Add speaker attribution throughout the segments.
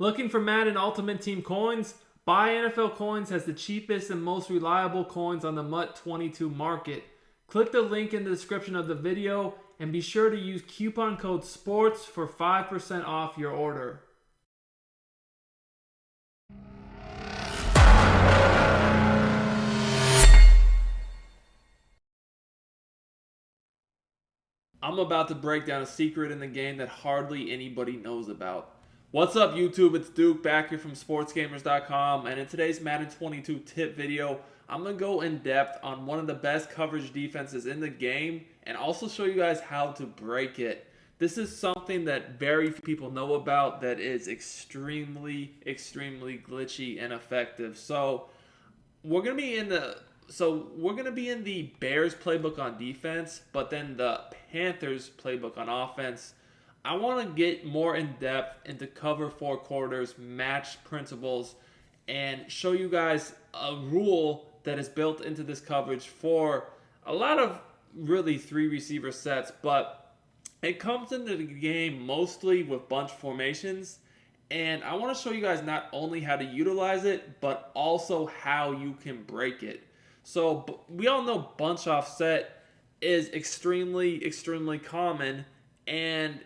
Speaker 1: Looking for Madden Ultimate Team coins? Buy NFL Coins has the cheapest and most reliable coins on the MUT22 market. Click the link in the description of the video and be sure to use coupon code SPORTS for 5% off your order. I'm about to break down a secret in the game that hardly anybody knows about. What's up YouTube, it's Duke back here from Sportsgamers.com, and in today's Madden 22 tip video, I'm going to go in depth on one of the best coverage defenses in the game and also show you guys how to break it. This is something that very few people know about that is extremely glitchy and effective. So we're going to be in the Bears playbook on defense, but then the Panthers playbook on offense. I want to get more in depth into cover four quarters, match principles, and show you guys a rule that is built into this coverage for a lot of really three receiver sets, but it comes into the game mostly with bunch formations. And I want to show you guys not only how to utilize it, but also how you can break it. So we all know bunch offset is extremely common, and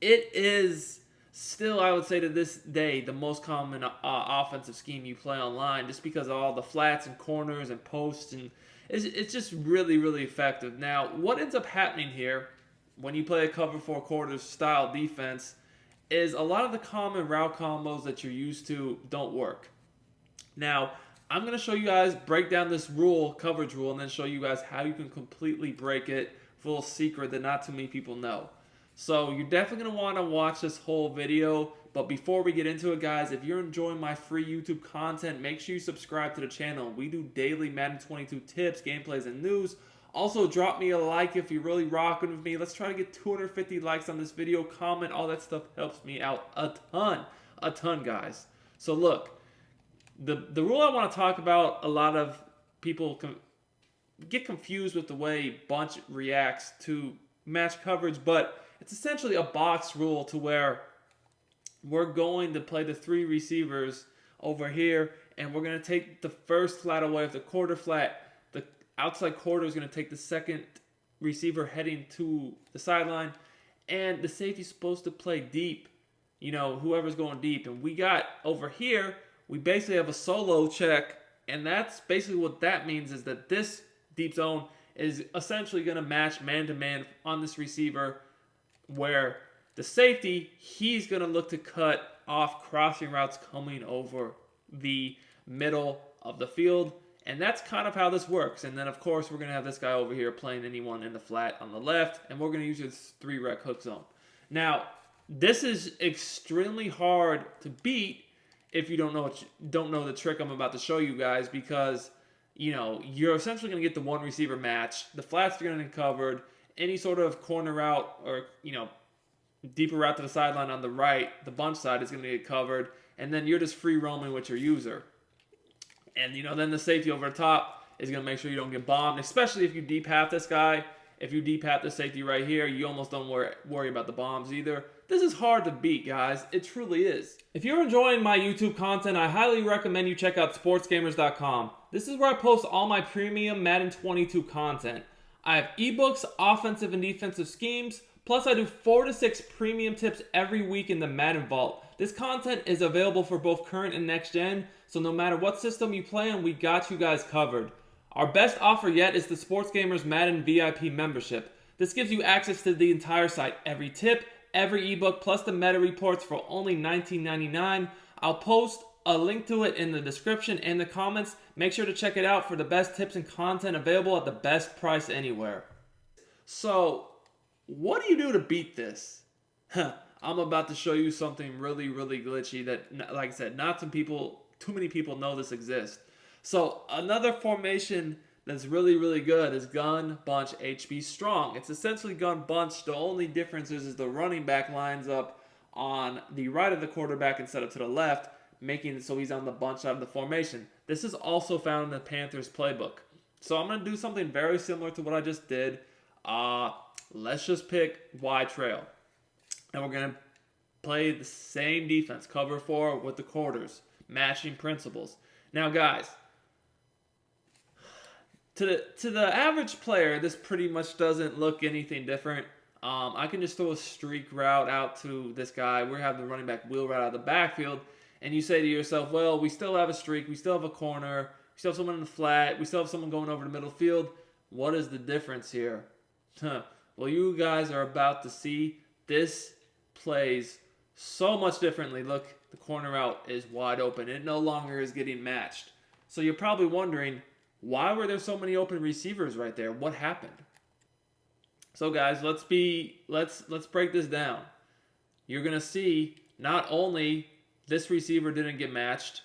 Speaker 1: it is still, I would say to this day, the most common offensive scheme you play online, just because of all the flats and corners and posts, and it's just really effective. Now, what ends up happening here when you play a cover four quarters style defense is a lot of the common route combos that you're used to don't work. Now, I'm going to show you guys, break down this coverage rule, and then show you guys how you can completely break it. Full secret that not too many people know. So you're definitely going to want to watch this whole video. But before we get into it, guys, if you're enjoying my free YouTube content, make sure you subscribe to the channel. We do daily Madden 22 tips, gameplays, and news. Also, drop me a like if you're really rocking with me. Let's try to get 250 likes on this video. Comment, all that stuff helps me out a ton, guys. So look, the rule I want to talk about, a lot of people get confused with the way bunch reacts to match coverage, but it's essentially a box rule to where we're going to play the three receivers over here, and we're going to take the first flat away of the quarter flat. The outside quarter is going to take the second receiver heading to the sideline, and the safety's supposed to play deep, whoever's going deep. And we got over here, we basically have a solo check, and that's basically what that means, is that this deep zone is essentially going to match man-to-man on this receiver, where the safety, he's going to look to cut off crossing routes coming over the middle of the field. And that's kind of how this works. And then, of course, we're going to have this guy over here playing anyone in the flat on the left, and we're going to use this 3-rec hook zone. Now, this is extremely hard to beat if you don't know the trick I'm about to show you guys, because you're essentially going to get the one receiver match. The flats are going to be covered. Any sort of corner route or, deeper route to the sideline on the right, the bunch side is going to get covered. And then you're just free roaming with your user. And, then the safety over the top is going to make sure you don't get bombed, especially if you deep half this guy. If you deep half the safety right here, you almost don't worry about the bombs either. This is hard to beat, guys. It truly is. If you're enjoying my YouTube content, I highly recommend you check out Sportsgamers.com. This is where I post all my premium Madden 22 content. I have eBooks, offensive and defensive schemes, plus I do 4 to 6 premium tips every week in the Madden Vault. This content is available for both current and next gen, so no matter what system you play on, we got you guys covered. Our best offer yet is the Sportsgamers Madden VIP membership. This gives you access to the entire site, every tip, every ebook, plus the meta reports for only $19.99. I'll post a link to it in the description and the comments. Make sure to check it out for the best tips and content available at the best price anywhere. So, what do you do to beat this? I'm about to show you something really glitchy that, like I said, too many people know this exists. So, another formation that's really good is gun, bunch, HB, strong. It's essentially gun, bunch. The only difference is the running back lines up on the right of the quarterback instead of to the left, making it so he's on the bunch side of the formation. This is also found in the Panthers playbook. So I'm going to do something very similar to what I just did. Let's just pick Y trail. And we're going to play the same defense, cover 4 with the quarters, matching principles. Now, guys, to the average player, this pretty much doesn't look anything different. I can just throw a streak route out to this guy. We're having the running back wheel route out of the backfield, and you say to yourself, well, we still have a streak, we still have a corner, we still have someone in the flat, we still have someone going over the middle field. What is the difference here? Well, you guys are about to see. This plays so much differently. Look, the corner route is wide open. It no longer is getting matched. So you're probably wondering, why were there so many open receivers right there? What happened? So guys, let's break this down. You're gonna see not only this receiver didn't get matched.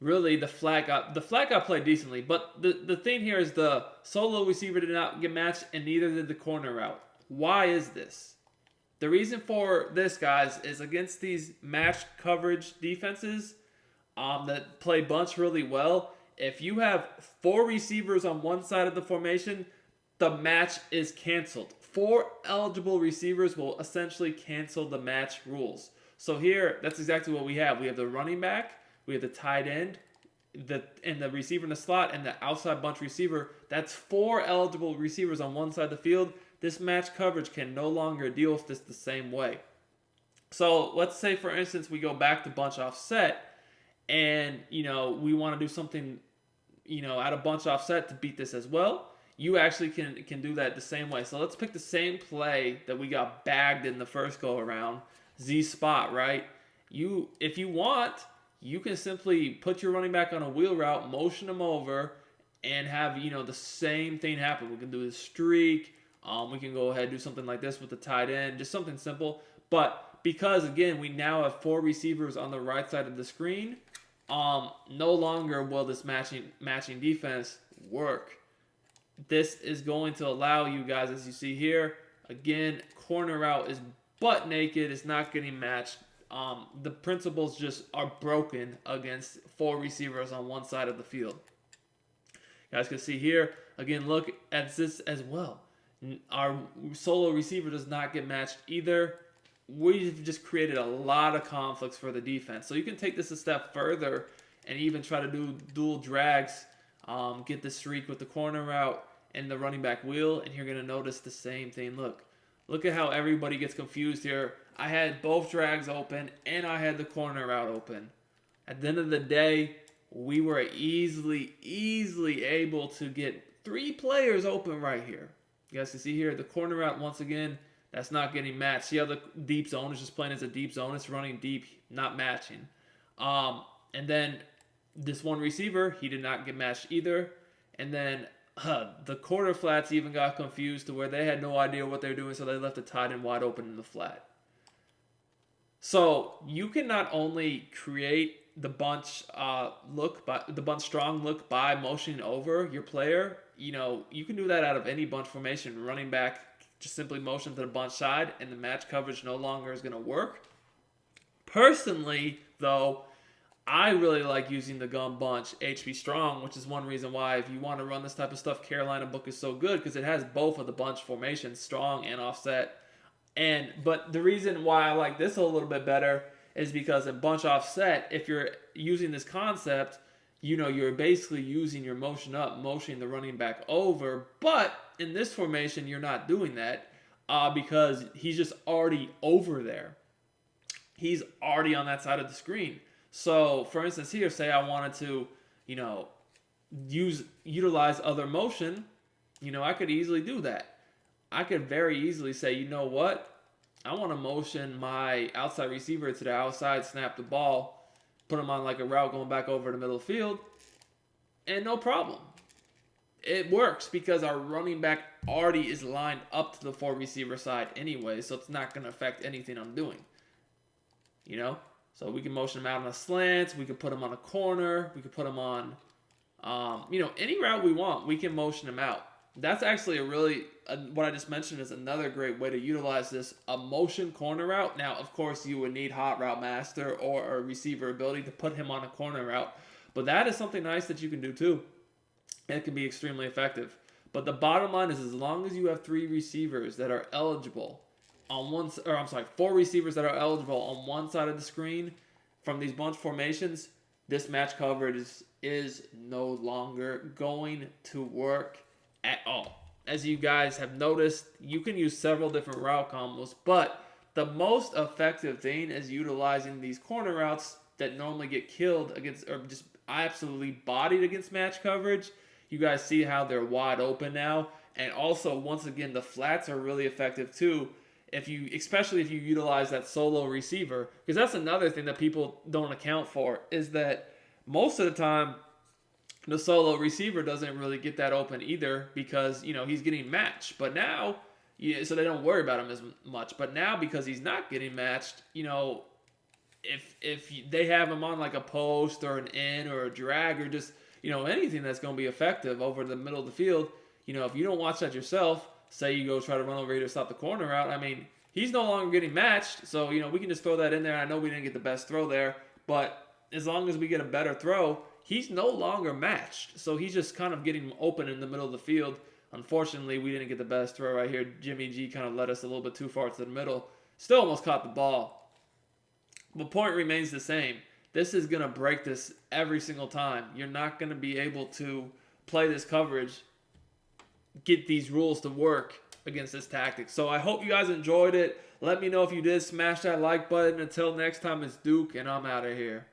Speaker 1: Really the flat got played decently, but the thing here is the solo receiver did not get matched, and neither did the corner route. Why is this? The reason for this, guys, is against these matched coverage defenses that play bunch really well. If you have 4 receivers on one side of the formation, the match is canceled. 4 eligible receivers will essentially cancel the match rules. So here, that's exactly what we have. We have the running back, we have the tight end, and the receiver in the slot, and the outside bunch receiver. That's 4 eligible receivers on one side of the field. This match coverage can no longer deal with this the same way. So let's say, for instance, we go back to bunch offset, and we want to do something out of bunch offset to beat this as well. You actually can do that the same way. So let's pick the same play that we got bagged in the first go around, Z spot, right? If you want, you can simply put your running back on a wheel route, motion him over, and have the same thing happen. We can do the streak. We can go ahead and do something like this with the tight end, just something simple. But because again we now have 4 receivers on the right side of the screen, no longer will this matching defense work. This is going to allow you guys, as you see here, again, corner route is butt naked. It's not getting matched. The principles just are broken against 4 receivers on one side of the field. You guys can see here, again, look at this as well. Our solo receiver does not get matched either. We've just created a lot of conflicts for the defense. So you can take this a step further and even try to do dual drags, get the streak with the corner route and the running back wheel, and you're going to notice the same thing. Look at how everybody gets confused here. I had both drags open, and I had the corner route open. At the end of the day, we were easily able to get 3 players open right here. You guys can see here, the corner route, once again, that's not getting matched. See how the deep zone is just playing as a deep zone? It's running deep, not matching. And then this one receiver, he did not get matched either. And then the quarter flats even got confused to where they had no idea what they were doing, so they left the tight end wide open in the flat. So you can not only create the bunch strong look by motioning over your player. You can do that out of any bunch formation. Running back just simply motion to the bunch side, and the match coverage no longer is going to work. Personally, though, I really like using the gun bunch HB Strong, which is one reason why, if you want to run this type of stuff, Carolina book is so good, because it has both of the bunch formations, strong and offset. But the reason why I like this a little bit better is because in bunch offset, if you're using this concept, you're basically using your motion up, motioning the running back over. But in this formation, you're not doing that because he's just already over there. He's already on that side of the screen. So, for instance, here, say I wanted to, utilize other motion, I could easily do that. I could very easily say, you know what? I want to motion my outside receiver to the outside, snap the ball, put him on like a route going back over the middle of the field, and no problem. It works because our running back already is lined up to the 4 receiver side anyway, so it's not going to affect anything I'm doing. So we can motion him out on a slant, we can put him on a corner, we can put him on, any route we want, we can motion him out. That's actually what I just mentioned is another great way to utilize this, a motion corner route. Now, of course, you would need hot route master or a receiver ability to put him on a corner route, but that is something nice that you can do too. It can be extremely effective. But the bottom line is, as long as you have 3 receivers that are eligible, on one, or I'm sorry, 4 receivers that are eligible on one side of the screen from these bunch formations, this match coverage is no longer going to work at all. As you guys have noticed, you can use several different route combos, but the most effective thing is utilizing these corner routes that normally get killed against, or just absolutely bodied against match coverage. You guys see how they're wide open now. And also, once again, the flats are really effective too. Especially if you utilize that solo receiver, because that's another thing that people don't account for, is that most of the time the solo receiver doesn't really get that open either, because he's getting matched. But now, so they don't worry about him as much. But now, because he's not getting matched, if they have him on like a post or an in or a drag or just anything that's going to be effective over the middle of the field, if you don't watch that yourself, say you go try to run over here to stop the corner out, I mean, he's no longer getting matched, so we can just throw that in there. I know we didn't get the best throw there, but as long as we get a better throw, he's no longer matched, so he's just kind of getting open in the middle of the field. Unfortunately, we didn't get the best throw right here. Jimmy G kind of led us a little bit too far to the middle. Still almost caught the ball. The point remains the same. This is going to break this every single time. You're not going to be able to play this coverage, get these rules to work against this tactic. So I hope you guys enjoyed it. Let me know if you did. Smash that like button. Until next time, it's Duke, and I'm out of here.